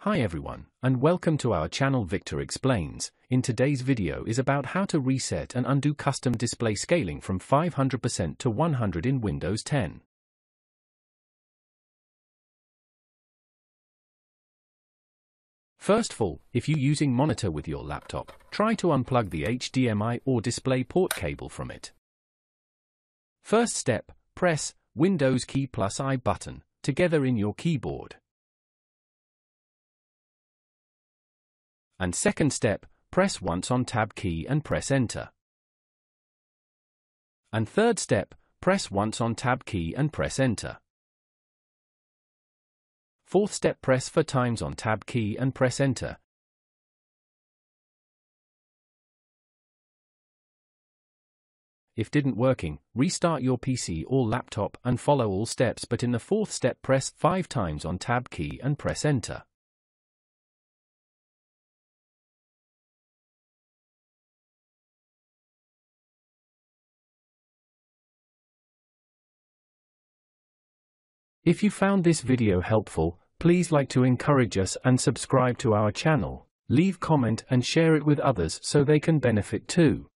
Hi everyone, and welcome to our channel Victor Explains. In today's video is about how to reset and undo custom display scaling from 500% to 100 in Windows 10. First of all, if you're using monitor with your laptop, try to unplug the HDMI or display port cable from it. First step, press Windows key plus I button together in your keyboard. And second step, press once on Tab key and press Enter. And third step, press once on Tab key and press Enter. Fourth step, press 4 times on Tab key and press Enter. If didn't working, restart your PC or laptop and follow all steps, but in the fourth step press 5 times on Tab key and press Enter. If you found this video helpful, please like to encourage us and subscribe to our channel, leave comment and share it with others so they can benefit too.